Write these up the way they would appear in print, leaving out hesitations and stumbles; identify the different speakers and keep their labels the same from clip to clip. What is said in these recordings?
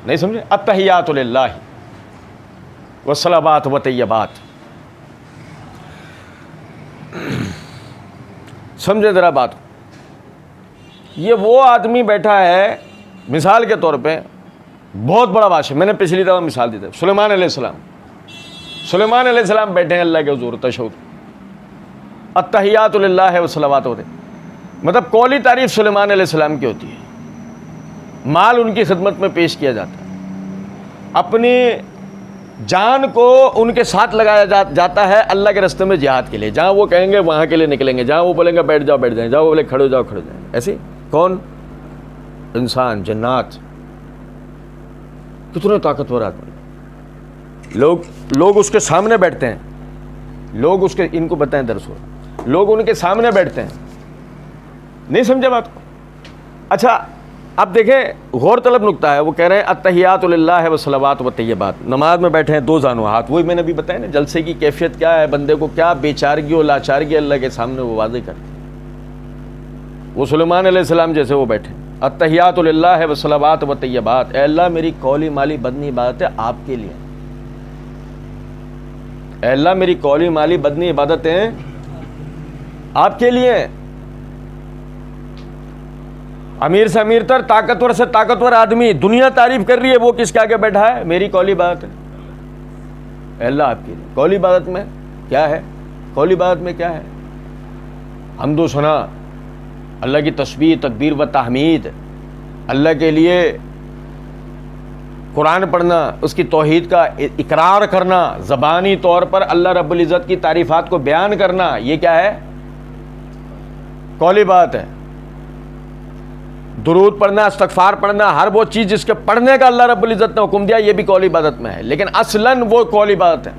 Speaker 1: نہیں سمجھے؟ التحیات للہ والصلوات والطیبات. سمجھے ذرا بات. یہ وہ آدمی بیٹھا ہے مثال کے طور پہ بہت بڑا بادشاہ، میں نے پچھلی دفعہ مثال دی تھی، سلیمان علیہ السلام. سلیمان علیہ السلام بیٹھے ہیں اللہ کے حضور تشہد، التحیات للہ والصلوات ہوتے، مطلب قولی تعریف سلیمان علیہ السلام کی ہوتی ہے، مال ان کی خدمت میں پیش کیا جاتا ہے، اپنی جان کو ان کے ساتھ لگایا جاتا ہے اللہ کے راستے میں جہاد کے لیے. جہاں وہ کہیں گے وہاں کے لیے نکلیں گے، جہاں وہ بولیں گے بیٹھ جاؤ بیٹھ جائیں، جہاں وہ بولے کھڑے ہو جاؤ کھڑے ہو جائیں. ایسے کون؟ انسان، جنات. کتنے طاقتور آدمی. لوگ اس کے سامنے بیٹھتے ہیں، لوگ اس کے، ان کو بتائیں درس ہو، لوگ ان کے سامنے بیٹھتے ہیں. نہیں سمجھے بات کو؟ اچھا اب دیکھیں غور طلب نقطہ ہے. وہ کہہ رہے ہیں التحیات للہ والصلوات والطیبات. نماز میں بیٹھے ہیں دو زانو ہاتھ، وہی میں نے بھی بتایا نا جلسے کی کیفیت کیا ہے، بندے کو کیا بیچارگی اور لاچارگی اللہ کے سامنے وہ واضح کرتے. وہ سلیمان علیہ السلام جیسے وہ بیٹھے، التحیات للہ والصلوات والطیبات. اے اللہ میری قولی مالی بدنی عبادت آپ کے لیے. اے اللہ میری قولی مالی بدنی عبادتیں آپ کے لیے. امیر سے امیر تر، طاقتور سے طاقتور آدمی، دنیا تعریف کر رہی ہے، وہ کس کے آگے بیٹھا ہے؟ میری قولی عبادت ہے. اے اللہ آپ کے لیے. قولی عبادت میں کیا ہے؟ قولی عبادت میں کیا ہے؟ حمد و ثنا، اللہ کی تسبیح تکبیر و تحمید، اللہ کے لیے قرآن پڑھنا، اس کی توحید کا اقرار کرنا، زبانی طور پر اللہ رب العزت کی تعریفات کو بیان کرنا. یہ کیا ہے؟ قولی بات ہے. درود پڑھنا، استغفار پڑھنا، ہر وہ چیز جس کے پڑھنے کا اللہ رب العزت نے حکم دیا، یہ بھی قولی عبادت میں ہے. لیکن اصلاً وہ قولی عبادت ہے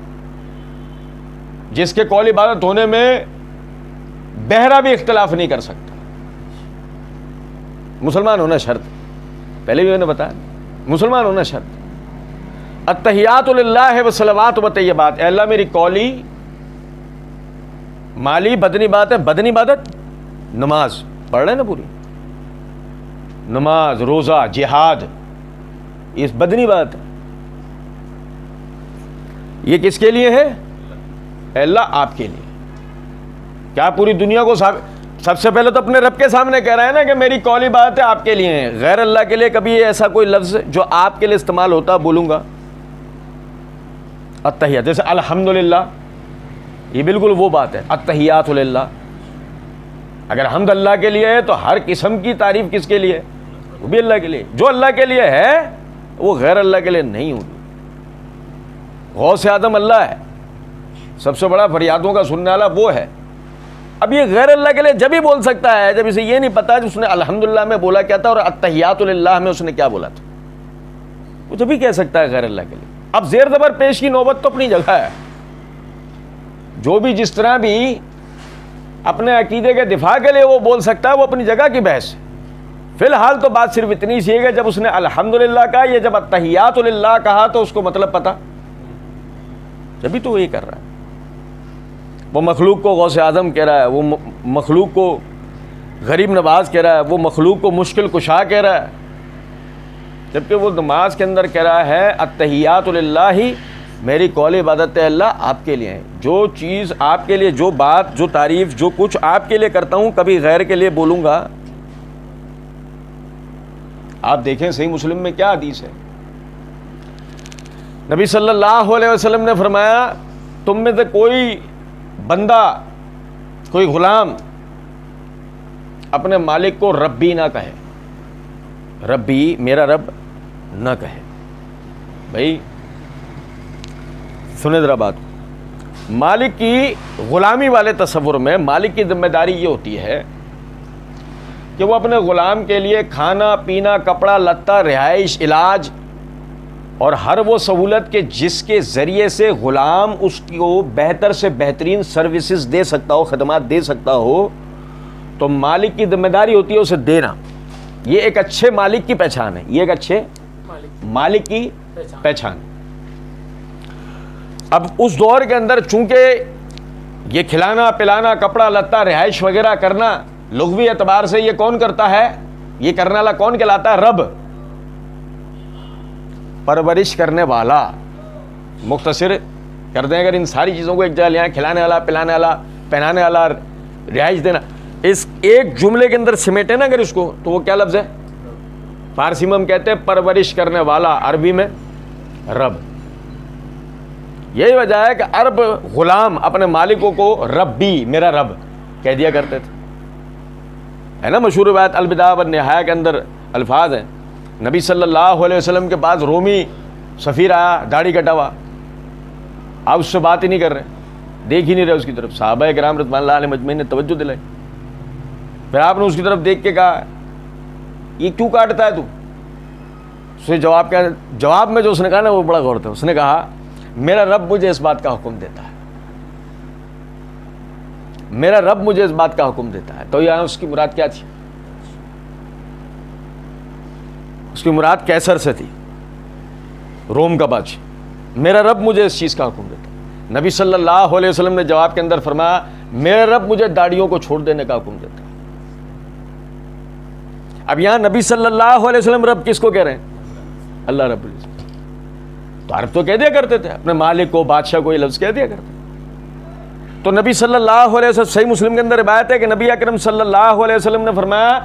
Speaker 1: جس کے قولی عبادت ہونے میں بہرا بھی اختلاف نہیں کر سکتا. مسلمان ہونا شرط، پہلے بھی میں نے بتایا مسلمان ہونا شرط. التحیات للہ والصلوات والطیبات. اے اللہ میری قولی مالی بدنی بات ہے. بدنی عبادت نماز پڑھ رہے ہیں نا، پوری نماز، روزہ، جہاد، یہ بدنی بات ہے. یہ کس کے لیے ہے؟ اے اللہ آپ کے لیے. کیا پوری دنیا کو سب سے پہلے تو اپنے رب کے سامنے کہہ رہا ہے نا کہ میری قولی بات ہے آپ کے لیے ہے. غیر اللہ کے لیے کبھی ایسا کوئی لفظ جو آپ کے لیے استعمال ہوتا بولوں گا؟ التحیات، جیسے الحمدللہ، یہ بالکل وہ بات ہے. التحیات للہ، اگر حمد اللہ کے لیے ہے تو ہر قسم کی تعریف کس کے لیے؟ وہ بھی اللہ کے لیے. جو اللہ کے لیے ہے وہ غیر اللہ کے لیے نہیں ہوگی. غوث اعظم اللہ ہے، سب سے بڑا فریادوں کا سننے والا وہ ہے. اب یہ غیر اللہ کے لیے جب ہی بول سکتا ہے جب اسے یہ نہیں پتا کہ اس نے الحمدللہ میں بولا کیا تھا اور التحیات للہ میں اس نے کیا بولا تھا. وہ جب ہی کہہ سکتا ہے غیر اللہ کے لیے. اب زیر زبر پیش کی نوبت تو اپنی جگہ ہے. جو بھی جس طرح بھی اپنے عقیدے کے دفاع کے لیے وہ بول سکتا ہے، وہ اپنی جگہ کی بحث. فی الحال تو بات صرف اتنی سی ہے کہ جب اس نے الحمدللہ کہا، یہ جب التحیات للہ کہا تو اس کو مطلب پتا، جبھی تو وہی کر رہا ہے. وہ مخلوق کو غوث اعظم کہہ رہا ہے، وہ مخلوق کو غریب نواز کہہ رہا ہے، وہ مخلوق کو مشکل کشا کہہ رہا ہے، جبکہ وہ نماز کے اندر کہہ رہا ہے التحیات للہ میری قول عبادت ہے اللہ آپ کے لیے ہے. جو چیز آپ کے لیے، جو بات، جو تعریف، جو کچھ آپ کے لیے کرتا ہوں کبھی غیر کے لیے بولوں گا. آپ دیکھیں صحیح مسلم میں کیا حدیث ہے. نبی صلی اللہ علیہ وسلم نے فرمایا تم میں سے کوئی بندہ، کوئی غلام اپنے مالک کو ربی نہ کہے، ربی میرا رب نہ کہے. بھائی سنیں ذرا بات. مالک کی غلامی والے تصور میں مالک کی ذمہ داری یہ ہوتی ہے کہ وہ اپنے غلام کے لیے کھانا پینا، کپڑا لتا، رہائش، علاج اور ہر وہ سہولت کے جس کے ذریعے سے غلام اس کو بہتر سے بہترین سروسز دے سکتا ہو، خدمات دے سکتا ہو، تو مالک کی ذمہ داری ہوتی ہے اسے دینا. یہ ایک اچھے مالک کی پہچان ہے، یہ ایک اچھے مالک کی پہچان. اب اس دور کے اندر چونکہ یہ کھلانا پلانا، کپڑا لتا، رہائش وغیرہ کرنا لغوی اعتبار سے یہ کون کرتا ہے؟ یہ کرنے والا کون کہلاتا ہے؟ رب. پرورش کرنے والا. مختصر کر دیں اگر ان ساری چیزوں کو ایک جگہ لے آئیں, کھلانے والا, پلانے والا, پہنانے والا, رہائش دینا, اس ایک جملے کے اندر سمیٹے نا اگر اس کو, تو وہ کیا لفظ ہے؟ فارسی میں ہم کہتے ہیں پرورش کرنے والا, عربی میں رب. یہی وجہ ہے کہ عرب غلام اپنے مالکوں کو ربی, میرا رب کہہ دیا کرتے تھے. ہے نا مشہور روایت البدایہ والنہایہ کے اندر الفاظ ہیں, نبی صلی اللہ علیہ وسلم کے پاس رومی سفیر آیا, داڑھی کٹا ہوا, آپ اس سے بات ہی نہیں کر رہے, دیکھ ہی نہیں رہے اس کی طرف. صحابہ کرام رضوان اللہ علیہم اجمعین نے توجہ دلائی. پھر آپ نے اس کی طرف دیکھ کے کہا یہ کیوں کاٹتا ہے تو؟ اس نے جواب میں جو اس نے کہا نا وہ بڑا غور تھا. اس نے کہا میرا رب مجھے اس بات کا حکم دیتا ہے, میرا رب مجھے اس بات کا حکم دیتا ہے. تو یہاں اس کی مراد کیا تھی؟ اس کی مراد کیسر سے تھی, روم کا بادشاہ. میرا رب مجھے اس چیز کا حکم دیتا ہے. نبی صلی اللہ علیہ وسلم نے جواب کے اندر فرمایا میرا رب مجھے داڑھیوں کو چھوڑ دینے کا حکم دیتا ہے. اب یہاں نبی صلی اللہ علیہ وسلم رب کس کو کہہ رہے ہیں؟ اللہ رب العزت. تو عرب تو کہہ دیا کرتے تھے اپنے مالک کو, بادشاہ کو یہ لفظ کہہ دیا کرتے. تو نبی صلی اللہ علیہ وسلم, صحیح مسلم کے اندر روایت ہے کہ نبی اکرم صلی اللہ علیہ وسلم نے فرمایا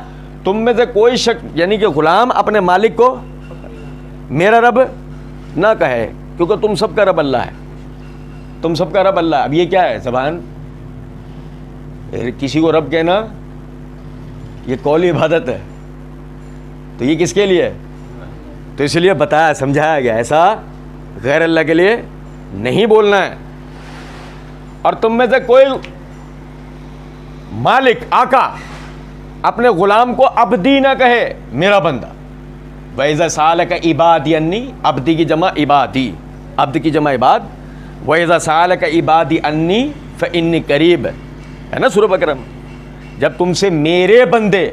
Speaker 1: تم میں سے کوئی شخص یعنی کہ غلام اپنے مالک کو میرا رب نہ کہے, کیونکہ تم سب کا رب اللہ ہے, تم سب کا رب اللہ ہے. اب یہ کیا ہے زبان, کسی کو رب کہنا یہ قولی عبادت ہے, تو یہ کس کے لیے ہے؟ تو اس لیے بتایا سمجھایا گیا ایسا غیر اللہ کے لیے نہیں بولنا ہے. اور تم میں سے کوئی مالک آقا اپنے غلام کو عبدی نہ کہے, میرا بندہ. وَإِذَا سَأَلَكَ عِبَادِي عَنِّي, عبدی کی جمع عبادی, عبد کی جمع عباد. وَإِذَا سَأَلَكَ عِبَادِي عَنِّي فَإِنِّي قَرِيبٌ, ہے نا سورہ بقرہ میں. جب تم سے میرے بندے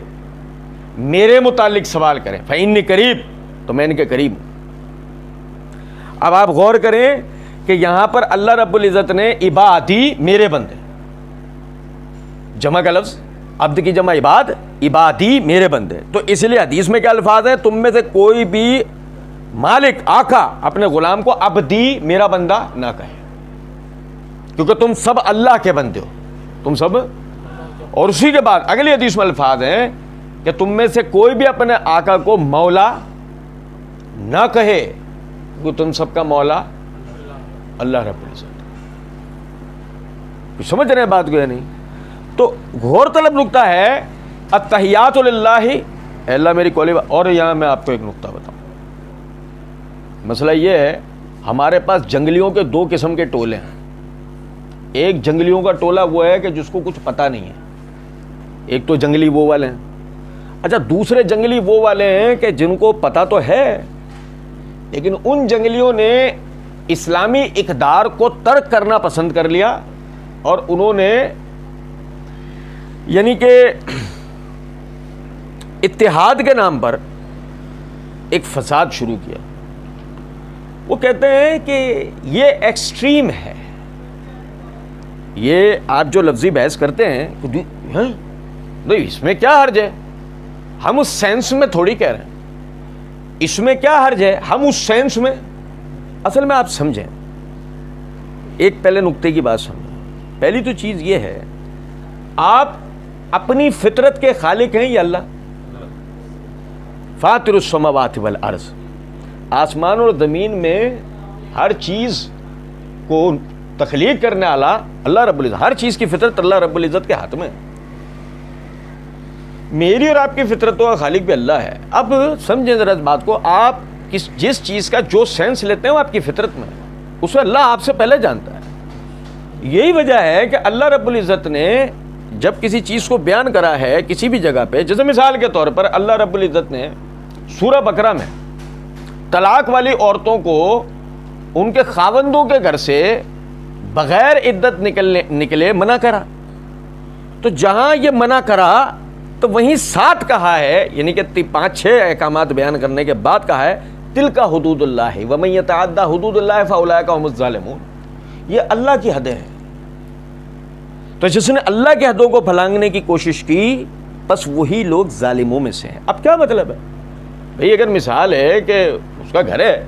Speaker 1: میرے متعلق سوال کریں فَإِنِّي قَرِيب, تو میں ان کے قریب ہوں. اب آپ غور کریں کہ یہاں پر اللہ رب العزت نے عبادی میرے بندے, جمع کا لفظ, عبد کی جمع عباد, عبادی میرے بندے. تو اس لیے حدیث میں کیا الفاظ ہیں, تم میں سے کوئی بھی مالک آقا اپنے غلام کو عبدی میرا بندہ نہ کہے, کیونکہ تم سب اللہ کے بندے ہو, تم سب. اور اسی کے بعد اگلی حدیث میں الفاظ ہیں کہ تم میں سے کوئی بھی اپنے آقا کو مولا نہ کہے, کیونکہ تم سب کا مولا اللہ رب العزت. سمجھ رہے ہیں بات کو یا نہیں؟ تو غور طلب نقطہ ہے التحیات للہ, اے اللہ میری قولی. اور یہاں میں آپ کو ایک نقطہ بتاؤں, مسئلہ یہ ہے ہمارے پاس جنگلیوں کے دو قسم کے ٹولے ہیں. ایک جنگلیوں کا ٹولہ وہ ہے کہ جس کو کچھ پتہ نہیں ہے, ایک تو جنگلی وہ والے ہیں. اچھا دوسرے جنگلی وہ والے ہیں کہ جن کو پتہ تو ہے, لیکن ان جنگلیوں نے اسلامی اقدار کو ترک کرنا پسند کر لیا, اور انہوں نے یعنی کہ اتحاد کے نام پر ایک فساد شروع کیا. وہ کہتے ہیں کہ یہ ایکسٹریم ہے. یہ آپ جو لفظی بحث کرتے ہیں اس میں کیا حرج ہے, ہم اس سینس میں تھوڑی کہہ رہے ہیں, اس میں کیا حرج ہے, ہم اس سینس میں. اصل میں آپ سمجھیں, ایک پہلے نقطے کی بات سمجھیں. پہلی تو چیز یہ ہے, آپ اپنی فطرت کے خالق ہیں یا اللہ؟ فاطر السماوات والارض, آسمان اور زمین میں ہر چیز کو تخلیق کرنے والا اللہ رب العزت. ہر چیز کی فطرت اللہ رب العزت کے ہاتھ میں. میری اور آپ کی فطرتوں کا خالق بھی اللہ ہے. اب سمجھیں ذرا اس بات کو, آپ جس چیز کا جو سینس لیتے ہیں وہ آپ کی فطرت میں ہے, اسے اللہ آپ سے پہلے جانتا ہے. یہی وجہ ہے کہ اللہ رب العزت نے جب کسی چیز کو بیان کرا ہے کسی بھی جگہ پہ, جیسے مثال کے طور پر اللہ رب العزت نے سورہ بقرہ میں طلاق والی عورتوں کو ان کے خاوندوں کے گھر سے بغیر عدت نکلے منع کرا. تو جہاں یہ منع کرا تو وہیں ساتھ کہا ہے, یعنی کہ 5-6 احکامات بیان کرنے کے بعد کہا ہے تلک حدود اللہ ومن یتعدی حدود اللہ فاولئک هم الظالمون. یہ اللہ کی حدیں ہیں. تو جس نے اللہ کی حدوں کو پھلانگنے کی کوشش کی بس وہی لوگ ظالموں میں سے ہیں. اب کیا مطلب ہے بھئی, اگر مثال ہے کہ اس کا گھر ہے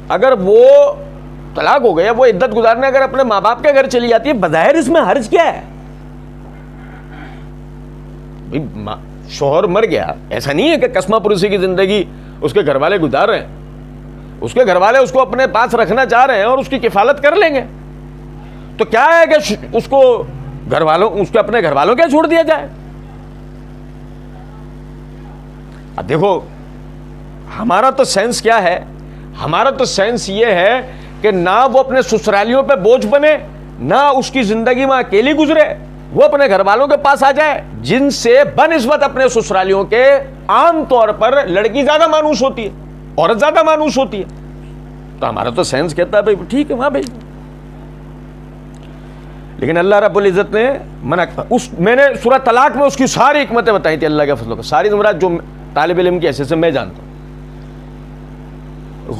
Speaker 1: اگر وہ طلاق ہو گیا, وہ عدت گزارنے اگر اپنے ماں باپ کے گھر چلی جاتی ہے, بظاہر اس میں حرج کیا ہے؟ شوہر مر گیا, ایسا نہیں ہے کہ کسمہ پرسی کی زندگی اس کے گھر والے گزار رہے ہیں, اس کے گھر والے اس کو اپنے پاس رکھنا چاہ رہے ہیں اور اس کی کفالت کر لیں گے, تو کیا ہے کہ اس کو اس کے اپنے گھر والوں کیا چھوڑ دیا جائے؟ اب دیکھو ہمارا تو سینس کیا ہے, ہمارا تو سینس یہ ہے کہ نہ وہ اپنے سسرالیوں پہ بوجھ بنے, نہ اس کی زندگی میں اکیلی گزرے, وہ اپنے گھر والوں کے پاس آ جائے جن سے بنسبت اپنے سسرالیوں کے عام طور پر لڑکی زیادہ مانوس ہوتی ہے, عورت زیادہ مانوس ہوتی ہے. تو ہمارا تو سینس کہتا ہے بھائی ٹھیک ہے وہاں بھائی, لیکن اللہ رب العزت نے منع. میں نے سورہ طلاق میں اس کی ساری حکمتیں بتائی تھی اللہ کے فضل کو, ساری مراد جو طالب علم کی حیثیت سے میں جانتا ہوں.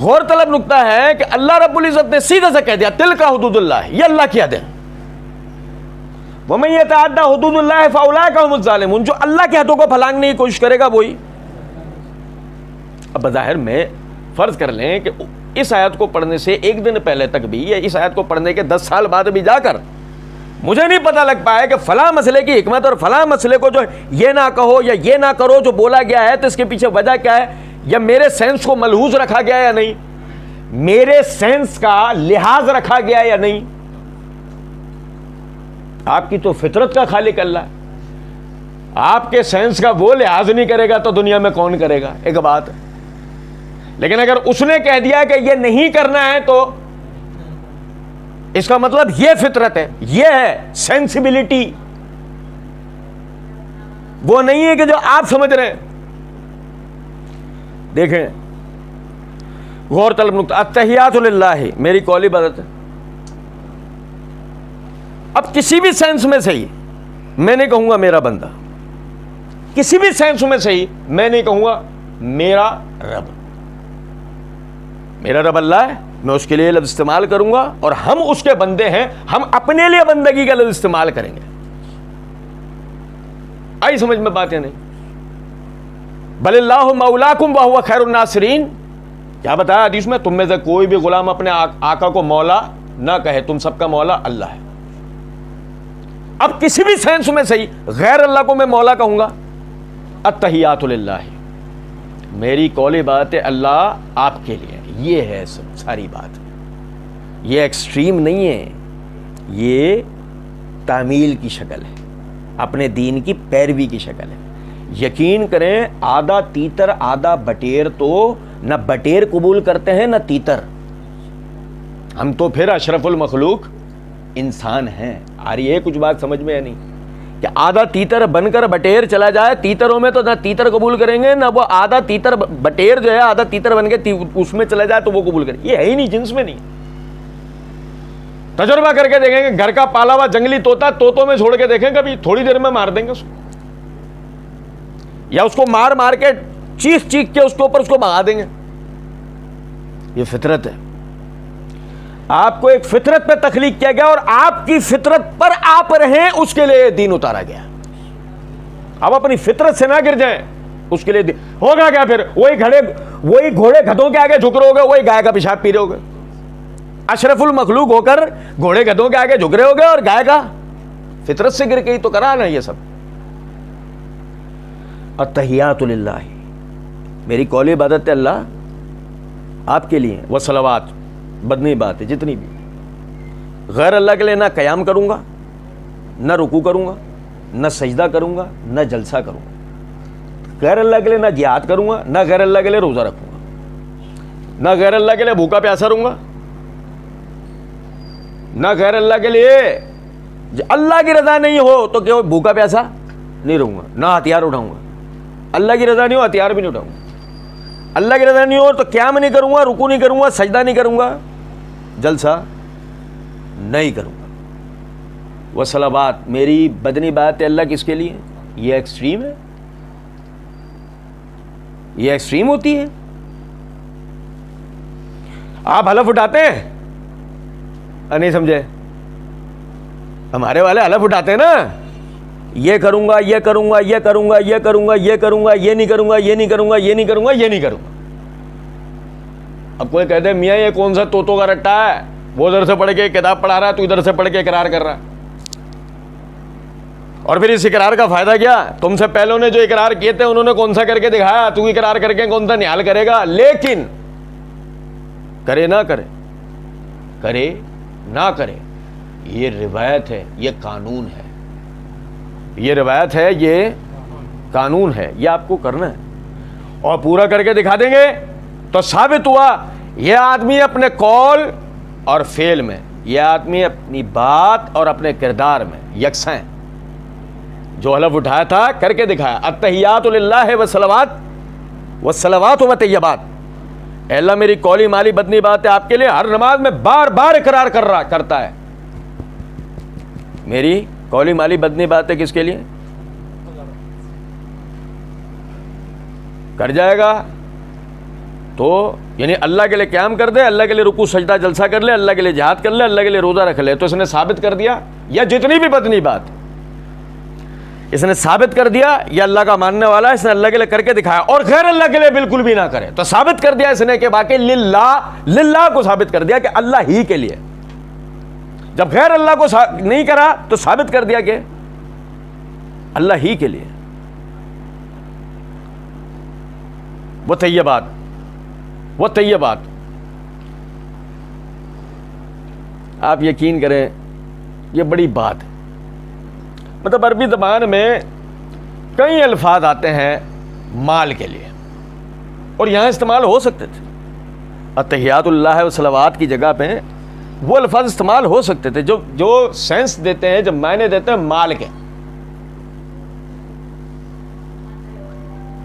Speaker 1: غور طلب نکتہ ہے کہ اللہ رب العزت نے سیدھے سے کہہ دیا تلک حدود اللہ, یہ اللہ کی حد ہے. وَمَن يَتَعَدَّ حُدُودَ اللَّهِ فَأُولَٰئِكَ هُمُ الظَّالِمُونَ, جو اللہ کے حدوں کو پھلانگنے کی کوشش کرے گا وہی. اب بظاہر میں فرض کر لیں کہ اس آیت کو پڑھنے سے ایک دن پہلے تک بھی, یا اس آیت کو پڑھنے کے 10 سال بعد بھی جا کر مجھے نہیں پتہ لگ پایا کہ فلاں مسئلے کی حکمت اور فلاں مسئلے کو جو یہ نہ کہو یا یہ نہ کرو جو بولا گیا ہے تو اس کے پیچھے وجہ کیا ہے, یا میرے سینس کو ملحوظ رکھا گیا یا نہیں, میرے سینس کا لحاظ رکھا گیا یا نہیں. آپ کی تو فطرت کا خالق اللہ ہے, آپ کے سینس کا وہ لحاظ نہیں کرے گا تو دنیا میں کون کرے گا, ایک بات ہے. لیکن اگر اس نے کہہ دیا کہ یہ نہیں کرنا ہے تو اس کا مطلب یہ فطرت ہے, یہ ہے سینسیبلٹی, وہ نہیں ہے کہ جو آپ سمجھ رہے ہیں. دیکھیں غور طلب نکتہ, التحیات للہ, میری قولی عبادت ہے. اب کسی بھی سینس میں صحیح میں نہیں کہوں گا میرا بندہ, کسی بھی سینس میں صحیح میں نہیں کہوں گا میرا رب. میرا رب اللہ ہے, میں اس کے لیے لفظ استعمال کروں گا, اور ہم اس کے بندے ہیں, ہم اپنے لیے بندگی کا لفظ استعمال کریں گے. آئی سمجھ میں بات یا نہیں؟ بل اللہ مولاکم وہو خیر الناصرین, کیا بتایا حدیث میں, تم میں سے کوئی بھی غلام اپنے آقا کو مولا نہ کہے, تم سب کا مولا اللہ ہے. اب کسی بھی سینس میں صحیح غیر اللہ کو میں مولا کہوں گا. التحیات للہ, میری قولی بات ہے اللہ آپ کے لیے, یہ ہے سب ساری بات. یہ ایکسٹریم نہیں ہے, یہ تعمیل کی شکل ہے, اپنے دین کی پیروی کی شکل ہے. یقین کریں آدھا تیتر آدھا بٹیر تو نہ بٹیر قبول کرتے ہیں نہ تیتر, ہم تو پھر اشرف المخلوق انسان ہیں. آ رہی ہے کچھ بات سمجھ میں ہے نہیں کہ آدھا تیتر بن کر بٹیر چلا جائے, تیتروں میں تو نہ تیتر قبول کریں گے نہ وہ آدھا تیتر بٹیر جو ہے آدھا تیتر بن کے اس میں چلا جائے تو وہ قبول کریں. یہ ہے ہی نہیں, جنس میں نہیں. تجربہ کر کے دیکھیں گے, گھر کا پالا ہوا جنگلی طوطا طوطوں میں چھوڑ کے دیکھیں, کبھی تھوڑی دیر میں مار دیں گے اس کو, یا اس کو مار مار کے چیخ چیخ کے اس کے اوپر اس کو بھگا دیں گے. یہ فطرت ہے. آپ کو ایک فطرت پہ تخلیق کیا گیا اور آپ کی فطرت پر آپ رہیں, اس کے لیے دین اتارا گیا. آپ اپنی فطرت سے نہ گر جائیں, اس کے لیے ہوگا کیا پھر, وہی گھوڑے گدھوں کے آگے جھک رہے ہوگے, وہی گائے کا پیشاب پی رہے ہوگے. اشرف المخلوق ہو کر گھوڑے گدھوں کے آگے جھک رہے ہوگے اور گائے کا فطرت سے گر کے ہی تو کرا نا یہ سب. التحیات للہ, میری قولی عبادت ہے اللہ آپ کے لیے. والصلوات, بدنی بات ہے جتنی بھی, غیر اللہ کے لیے نہ قیام کروں گا, نہ رکوع کروں گا, نہ سجدہ کروں گا, نہ جلسہ کروں گا. غیر اللہ کے لیے نہ جہاد کروں گا, نہ غیر اللہ کے لیے روزہ رکھوں گا, نہ غیر اللہ کے لیے بھوکا پیاسا رہوں گا, نہ غیر اللہ کے لیے اللہ کی رضا نہیں ہو تو کہ بھوکا پیاسا نہیں رہوں گا, نہ ہتھیار اٹھاؤں گا. اللہ کی رضا نہیں ہو ہتھیار بھی نہیں اٹھاؤں گا. اللہ کی رضا نہیں ہو تو قیام نہیں کروں گا, رکوع نہیں کروں گا, سجدہ نہیں کروں گا, جلسہ نہیں کروں گا. والصلوات, میری بدنی بات ہے اللہ کس کے لیے, یہ ایکسٹریم ہے, یہ ایکسٹریم ہوتی ہے. آپ حلف اٹھاتے ہیں, نہیں سمجھے, ہمارے والے حلف اٹھاتے ہیں نا, یہ کروں گا, یہ کروں گا, یہ کروں گا, یہ کروں گا, یہ کروں گا, یہ نہیں کروں گا, یہ نہیں کروں گا, یہ نہیں کروں گا, یہ نہیں کروں گا. اب کوئی کہتے ہیں میاں یہ کون سا طوطوں کا رٹا ہے، وہ ادھر سے پڑھ کے کتاب پڑھا رہا ہے، تو ادھر سے پڑھ کے اقرار کر رہا ہے، اور پھر اس اقرار کا فائدہ کیا؟ تم سے پہلوں نے جو اقرار کیے تھے انہوں نے کون سا کر کے دکھایا، تو اقرار کر کے کون سا نہال کرے گا؟ لیکن کرے نہ کرے، کرے نہ کرے، یہ روایت ہے، یہ قانون ہے، یہ روایت ہے، یہ قانون ہے، یہ آپ کو کرنا ہے، اور پورا کر کے دکھا دیں گے تو ثابت ہوا یہ آدمی اپنے قول اور فعل میں، یہ آدمی اپنی بات اور اپنے کردار میں یکساں ہے۔ جو حلف اٹھایا تھا کر کے دکھایا، التحیات للہ والصلوات والطیبات، اے اللہ میری قولی مالی بدنی بات ہے آپ کے لیے، ہر نماز میں بار بار اقرار کرتا ہے، میری قولی مالی بدنی بات ہے کس کے لیے؟ کر جائے گا تو یعنی اللہ کے لیے قیام کر دے، اللہ کے لیے رکوع سجدہ جلسہ کر لے، اللہ کے لیے جہاد کر لے، اللہ کے لیے روزہ رکھ لے، تو اس نے ثابت کر دیا، یا جتنی بھی بدنی بات اس نے ثابت کر دیا یہ اللہ کا ماننے والا ہے، اس نے اللہ کے لیے کر کے دکھایا، اور غیر اللہ کے لیے بالکل بھی نہ کرے، تو ثابت کر دیا اس نے کہ باقی للہ کو ثابت کر دیا کہ اللہ ہی کے لیے۔ جب غیر اللہ کو نہیں کرا تو ثابت کر دیا کہ اللہ ہی کے لیے۔ وہ طیبات آپ یقین کریں یہ بڑی بات ہے، مطلب عربی زبان میں کئی الفاظ آتے ہیں مال کے لیے، اور یہاں استعمال ہو سکتے تھے، التحیات اللہ والصلوات کی جگہ پہ وہ الفاظ استعمال ہو سکتے تھے جو سینس دیتے ہیں، جو معنی دیتے ہیں مال کے۔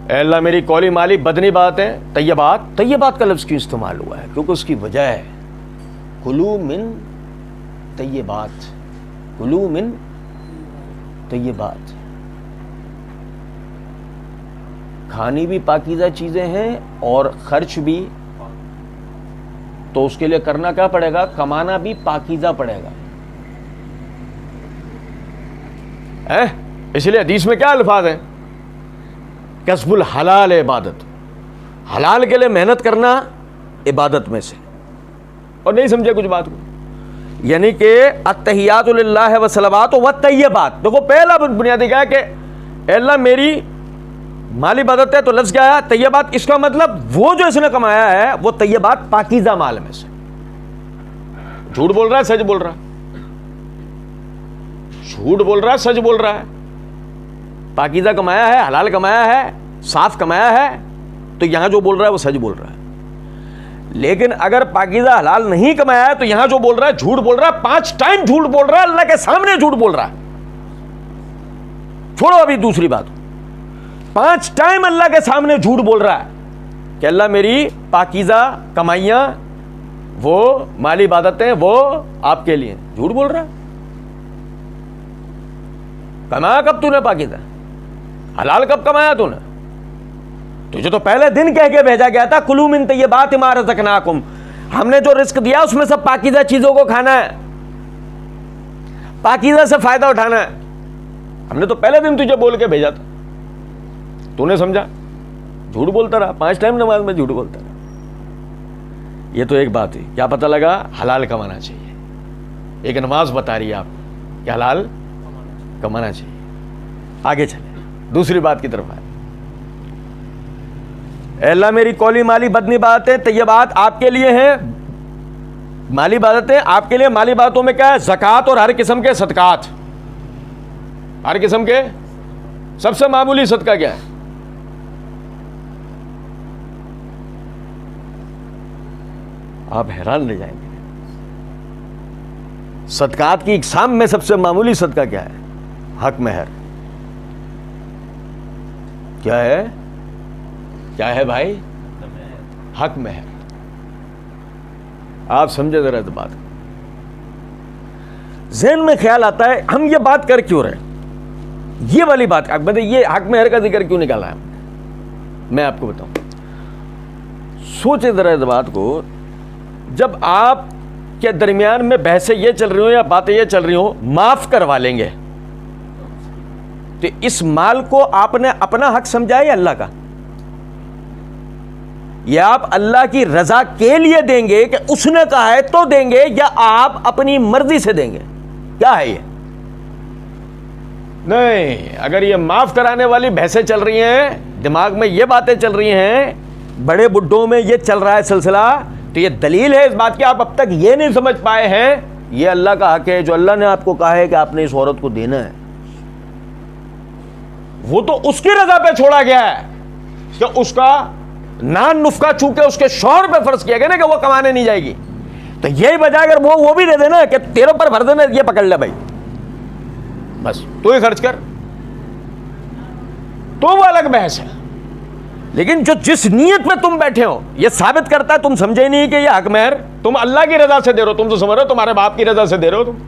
Speaker 1: اے اللہ میری قولی مالی بدنی بات ہے، طیبات کا لفظ کیوں استعمال ہوا ہے؟ کیونکہ اس کی وجہ ہے کلو من طیبات، کھانی بھی پاکیزہ چیزیں ہیں اور خرچ بھی، تو اس کے لیے کرنا کیا پڑے گا؟ کمانا بھی پاکیزہ پڑے گا۔ اس لیے حدیث میں کیا الفاظ ہیں؟ کسب الحلال عبادت، حلال کے لیے محنت کرنا عبادت میں سے، اور نہیں سمجھے کچھ بات کو، یعنی کہ التحیات للہ والصلوات والطیبات، دیکھو پہلا بنیادی کیا ہے کہ اے اللہ میری مالی عبادت ہے، تو لفظ کیا ہے؟ طیبات۔ اس کا مطلب وہ جو اس نے کمایا ہے وہ طیبات پاکیزہ مال میں سے، جھوٹ بول رہا ہے سچ بول رہا ہے، جھوٹ بول رہا ہے سچ بول رہا ہے، پاکیزہ کمایا ہے، حلال کمایا ہے، صاف کمایا ہے، تو یہاں جو بول رہا ہے وہ سچ بول رہا ہے۔ لیکن اگر پاکیزہ حلال نہیں کمایا ہے تو یہاں جو بول رہا ہے جھوٹ بول رہا ہے، 5 ٹائم جھوٹ بول رہا ہے، اللہ کے سامنے جھوٹ بول رہا ہے۔ چھوڑو ابھی دوسری بات، 5 ٹائم اللہ کے سامنے جھوٹ بول رہا ہے کہ اللہ میری پاکیزہ کمائیاں، وہ مالی عبادتیں وہ آپ کے لیے، جھوٹ بول رہا ہے۔ کمایا کب تو نے پاکیزہ؟ حلال کب کمایا تو نے؟ تجھے تو پہلے دن کہہ کے بھیجا گیا تھا کلوا من طیبات ما رزقناکم، ہم نے جو رزق دیا اس میں سے پاکیزہ چیزوں کو کھانا ہے، پاکیزہ سے فائدہ اٹھانا ہے۔ ہم نے تو پہلے دن تجھے بول کے بھیجا تھا، تو نے سمجھا، جھوٹ بولتا رہا، 5 ٹائم نماز میں جھوٹ بولتا رہا۔ یہ تو ایک بات ہے، کیا پتہ لگا؟ حلال کمانا چاہیے۔ ایک نماز بتا رہی ہے آپ کو کہ حلال کمانا چاہیے۔ آگے چلیں دوسری بات کی طرف آئے، اے اللہ میری قولی مالی بدنی باتیں طیبات آپ کے لیے ہیں، مالی باتیں آپ کے لیے۔ مالی باتوں میں کیا ہے؟ زکوٰۃ اور ہر قسم کے صدقات، ہر قسم کے۔ سب سے معمولی صدقہ کیا ہے؟ آپ حیران رہ جائیں گے، صدقات کی اقسام میں سب سے معمولی صدقہ کیا ہے؟ حق مہر۔ کیا ہے؟ کیا ہے بھائی؟ حق مہر۔ آپ سمجھے ذرا اس بات، ذہن میں خیال آتا ہے ہم یہ بات کر کیوں رہے، یہ والی بات، یہ حق مہر کا ذکر کیوں نکالا ہے؟ میں آپ کو بتاؤں، سوچے ذرا اس بات کو، جب آپ کے درمیان میں بحثیں یہ چل رہی ہوں یا باتیں یہ چل رہی ہوں، معاف کروا لیں گے، تو اس مال کو آپ نے اپنا حق سمجھا یا اللہ کا؟ یہ آپ اللہ کی رضا کے لیے دیں گے کہ اس نے کہا ہے تو دیں گے، یا آپ اپنی مرضی سے دیں گے؟ کیا ہے یہ؟ نہیں، اگر یہ معاف کرانے والی بحثیں چل رہی ہیں، دماغ میں یہ باتیں چل رہی ہیں، بڑے بڈھوں میں یہ چل رہا ہے سلسلہ، تو یہ دلیل ہے اس بات کی آپ اب تک یہ نہیں سمجھ پائے ہیں یہ اللہ کا حق ہے جو اللہ نے آپ کو کہا ہے کہ آپ نے اس عورت کو دینا ہے۔ وہ تو اس کی رضا پہ چھوڑا گیا ہے کہ اس کا نان نفقہ چونکہ اس کے شوہر پہ فرض کیا گیا نا کہ وہ کمانے نہیں جائے گی، تو یہی بجائے اگر وہ بھی دے دینا کہ تیرے پر بھر دینا، یہ پکڑ لے بھائی، بس تو ہی خرچ کر، تو وہ الگ بحث ہے۔ لیکن جو جس نیت میں تم بیٹھے ہو یہ ثابت کرتا ہے تم سمجھے نہیں کہ یہ حق مہر تم اللہ کی رضا سے دے رہے ہو، تم تو سمجھ رہے ہو تمہارے باپ کی رضا سے دے رہے ہو تم،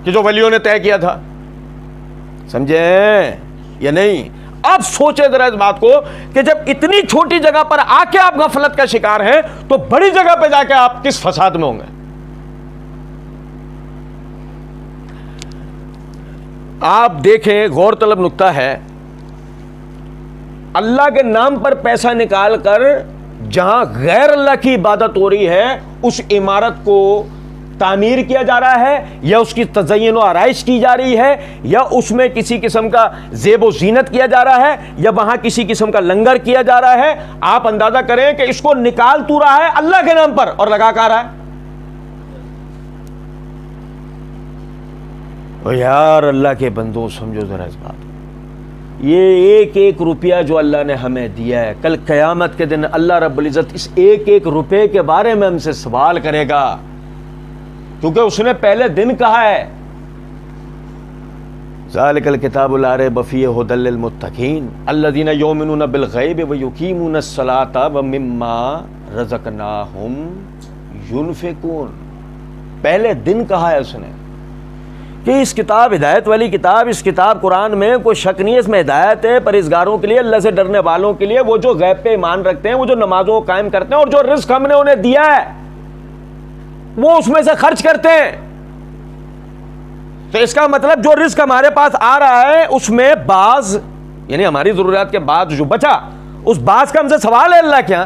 Speaker 1: کہ جو ولیوں نے طے کیا تھا، سمجھے یا نہیں؟ اب سوچے ذرا اس بات کو کہ جب اتنی چھوٹی جگہ پر آ کے آپ غفلت کا شکار ہیں تو بڑی جگہ پہ جا کے آپ کس فساد میں ہوں گے۔ آپ دیکھیں، غور طلب نکتہ ہے، اللہ کے نام پر پیسہ نکال کر جہاں غیر اللہ کی عبادت ہو رہی ہے اس عمارت کو تعمیر کیا جا رہا ہے، یا اس کی تزئین و آرائش کی جا رہی ہے، یا اس میں کسی قسم کا زیب و زینت کیا جا رہا ہے، یا وہاں کسی قسم کا لنگر کیا جا رہا ہے، آپ اندازہ کریں کہ اس کو نکال تو رہا ہے اللہ کے نام پر اور لگا کر رہا ہے۔ او یار اللہ کے بندوں سمجھو ذرا اس بات، یہ ایک ایک روپیہ جو اللہ نے ہمیں دیا ہے، کل قیامت کے دن اللہ رب العزت اس ایک ایک روپے کے بارے میں ہم سے سوال کرے گا، کیونکہ اس نے پہلے دن کہا ہے ذالک الکتاب لا ریب فیہ ھدی للمتقین الذین یؤمنون بالغیب ویقیمون الصلاۃ ومما رزقناہم ینفقون۔ پہلے دن کہا ہے اس نے کہ اس کتاب ہدایت والی کتاب، اس کتاب قرآن میں کوئی شک نہیں ہے، اس میں ہدایت ہے پرہیزگاروں کے لیے، اللہ سے ڈرنے والوں کے لیے، وہ جو غیب پہ ایمان رکھتے ہیں، وہ جو نمازوں کو قائم کرتے ہیں، اور جو رزق ہم نے انہیں دیا ہے وہ اس میں سے خرچ کرتے ہیں۔ تو اس کا مطلب جو رزق ہمارے پاس آ رہا ہے اس میں بعض، یعنی ہماری ضروریات کے بعد جو بچا، اس بعض کا ہم سے سوال ہے اللہ کیا،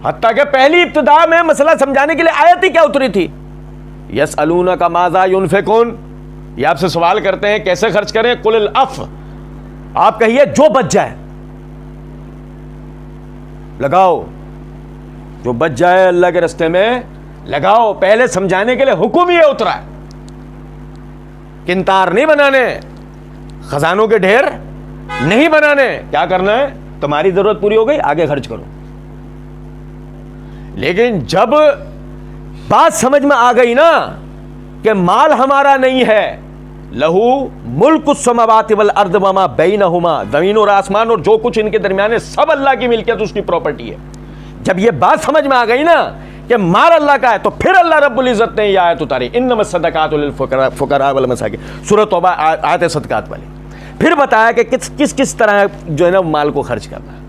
Speaker 1: حتیٰ کہ پہلی ابتدا میں مسئلہ سمجھانے کے لیے آیت ہی کیا اتری تھی، یسألونک ماذا ینفقون، یہ آپ سے سوال کرتے ہیں کیسے خرچ کریں، قل العفو، آپ کہیے جو بچ جائے لگاؤ، جو بچ جائے اللہ کے راستے میں لگاؤ۔ پہلے سمجھانے کے لیے حکم یہ اترا ہے، کنتار نہیں بنانے، خزانوں کے ڈھیر نہیں بنانے، کیا کرنا ہے تمہاری ضرورت پوری ہو گئی آگے خرچ کرو۔ لیکن جب بات سمجھ میں آ گئی نا کہ مال ہمارا نہیں ہے، لہو ملک السماوات والارض وما بینہما، زمین اور آسمان اور جو کچھ ان کے درمیان ہے سب اللہ کی ملکیت، اس کی پراپرٹی ہے، جب یہ بات سمجھ میں آ گئی نا کہ مال اللہ کا ہے، تو پھر اللہ رب العزت نے یہ آیت اتاری، انما الصدقات للفقراء والمساکین، سورۃ توبہ آیت صدقات والی، پھر بتایا کہ کس کس طرح جو ہے نا مال کو خرچ کرنا ہے،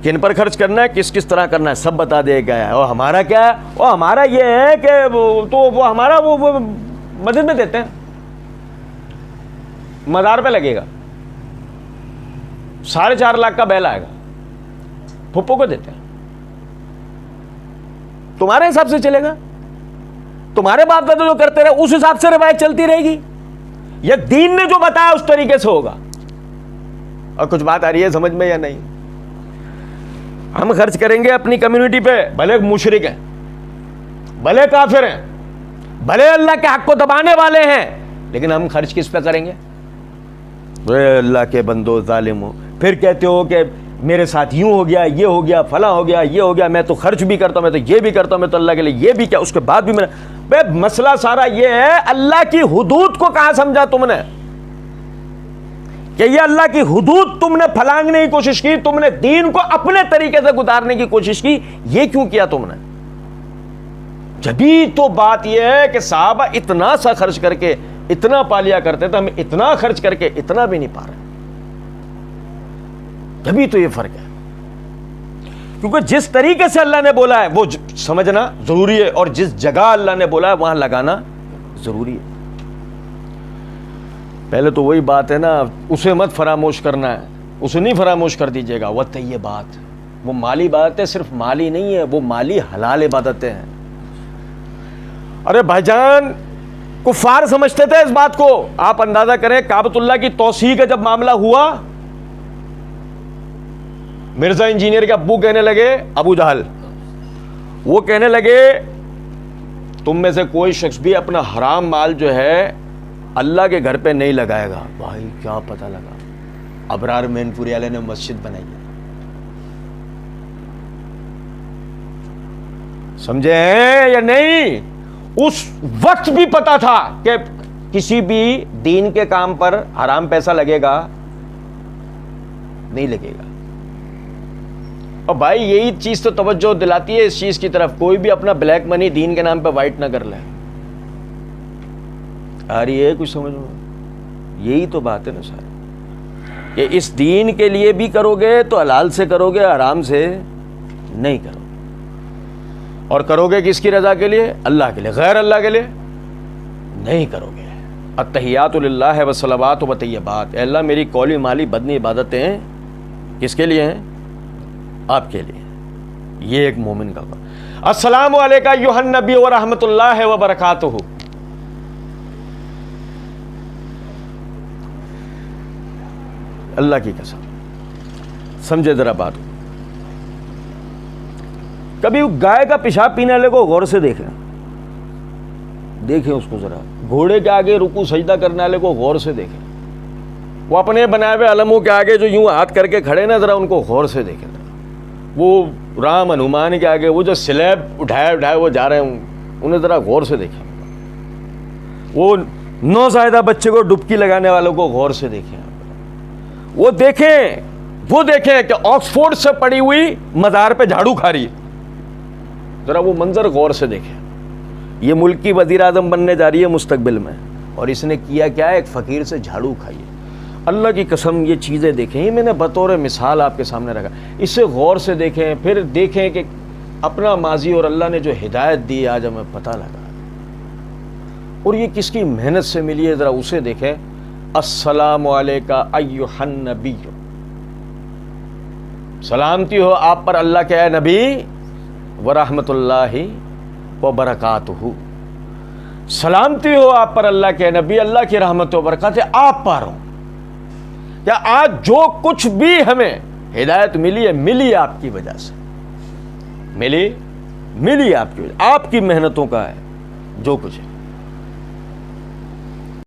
Speaker 1: کن پر خرچ کرنا ہے، کس کس طرح کرنا ہے، سب بتا دیا گیا ہے۔ اور ہمارا کیا ہے، اور ہمارا یہ ہے کہ وہ ہمارا وہ مسجد میں دیتے ہیں، مزار پہ لگے گا، 4.5 لاکھ کا بیل آئے گا، پھپھو کو دیتے ہیں، تمہارے حساب سے چلے گا، تمہارے باپ دادا جو کرتے رہے اس حساب سے روایت چلتی رہے گی، یا دین نے جو بتایا اس طریقے سے ہوگا۔ اور کچھ بات آ رہی ہے سمجھ میں یا نہیں؟ ہم خرچ کریں گے اپنی کمیونٹی پہ، بھلے مشرک ہیں، بھلے کافر ہیں، بھلے اللہ کے حق کو دبانے والے ہیں، لیکن ہم خرچ کس پہ کریں گے؟ اے اللہ کے بندو ظالم ہو، پھر کہتے ہو کہ میرے ساتھ یوں ہو گیا، یہ ہو گیا، فلاں ہو گیا، یہ ہو گیا، میں تو خرچ بھی کرتا ہوں، میں تو یہ بھی کرتا ہوں، میں تو اللہ کے لیے یہ بھی کیا، اس کے بعد بھی میں مسئلہ سارا یہ ہے اللہ کی حدود کو کہاں سمجھا تم نے کہ یہ اللہ کی حدود تم نے پھلانگنے کی کوشش کی، تم نے دین کو اپنے طریقے سے گزارنے کی کوشش کی، یہ کیوں کیا تم نے؟ جبھی تو بات یہ ہے کہ صحابہ اتنا سا خرچ کر کے اتنا پا لیا کرتے تھے، ہم اتنا خرچ کر کے اتنا بھی نہیں پا رہے، جبھی تو یہ فرق ہے، کیونکہ جس طریقے سے اللہ نے بولا ہے وہ سمجھنا ضروری ہے، اور جس جگہ اللہ نے بولا ہے وہاں لگانا ضروری ہے۔ پہلے تو وہی بات ہے نا، اسے مت فراموش کرنا ہے، اسے نہیں فراموش کر دیجیے گا. والطیبات، وہ مالی عبادتیں صرف مالی نہیں ہے، وہ مالی حلال عبادتیں ہیں. ارے بھائی جان، کفار سمجھتے تھے اس بات کو. آپ اندازہ کریں کعبۃ اللہ کی توسیع کا جب معاملہ ہوا، مرزا انجینئر کے ابو کہنے لگے، ابو جہل، وہ کہنے لگے تم میں سے کوئی شخص بھی اپنا حرام مال جو ہے اللہ کے گھر پہ نہیں لگائے گا. بھائی کیا پتہ لگا، ابرار مین پوری والے نے مسجد بنائی ہے. سمجھے ہیں یا نہیں؟ اس وقت بھی پتا تھا کہ کسی بھی دین کے کام پر حرام پیسہ لگے گا نہیں لگے گا. اور بھائی یہی چیز تو توجہ دلاتی ہے اس چیز کی طرف، کوئی بھی اپنا بلیک منی دین کے نام پہ وائٹ نہ کر لے. آ رہی ہے کچھ سمجھ میں؟ یہی تو بات ہے نا ساری، کہ اس دین کے لیے بھی کرو گے تو حلال سے کرو گے، حرام سے نہیں کرو گے. اور کرو گے کس کی رضا کے لیے؟ اللہ کے لیے، غیر اللہ کے لیے نہیں کرو گے. التحیات للہ والصلوات والطیبات، اے اللہ میری قولی مالی بدنی عبادتیں کس کے لیے ہیں؟ آپ کے لیے. یہ ایک مومن کا کام. السلام علیکم ایھا النبی ورحمۃ اللہ وبرکاتہ. اللہ کی قسم سمجھے ذرا بات. کبھی گائے کا پیشاب پینے والے کو غور سے دیکھیں اس کو ذرا. گھوڑے کے آگے رکوع سجدہ کرنے والے کو غور سے دیکھیں. وہ اپنے بنائے ہوئے علموں کے آگے جو یوں ہاتھ کر کے کھڑے نا، ذرا ان کو غور سے دیکھیں. وہ رام ہنومان کے آگے وہ جو سلیب اٹھائے وہ جا رہے ہیں، انہیں ذرا غور سے دیکھیں. وہ نوزائیدہ بچے کو ڈبکی لگانے والوں کو غور سے دیکھیں. وہ دیکھیں کہ آکسفورڈ سے پڑی ہوئی مزار پہ جھاڑو کھا رہی ہے. ذرا وہ منظر غور سے دیکھیں. یہ ملک کی وزیر اعظم بننے جا رہی ہے مستقبل میں، اور اس نے کیا کیا؟ ایک فقیر سے جھاڑو کھائی ہے. اللہ کی قسم یہ چیزیں دیکھیں، یہ میں نے بطور مثال آپ کے سامنے رکھا. اسے غور سے دیکھیں، پھر دیکھیں کہ اپنا ماضی اور اللہ نے جو ہدایت دی آج ہمیں پتہ لگا، اور یہ کس کی محنت سے ملی ہے، ذرا اسے دیکھیں. السلام علیکم ایھا النبی، سلامتی ہو آپ پر اللہ کے اے نبی، ورحمۃ اللہ وبرکاتہ، سلامتی ہو آپ پر اللہ کے نبی، اللہ کی رحمت و برکات آپ پر ہوں. کیا آج جو کچھ بھی ہمیں ہدایت ملی ہے، ملی آپ کی وجہ سے، ملی آپ کی وجہ، آپ کی محنتوں کا ہے جو کچھ ہے.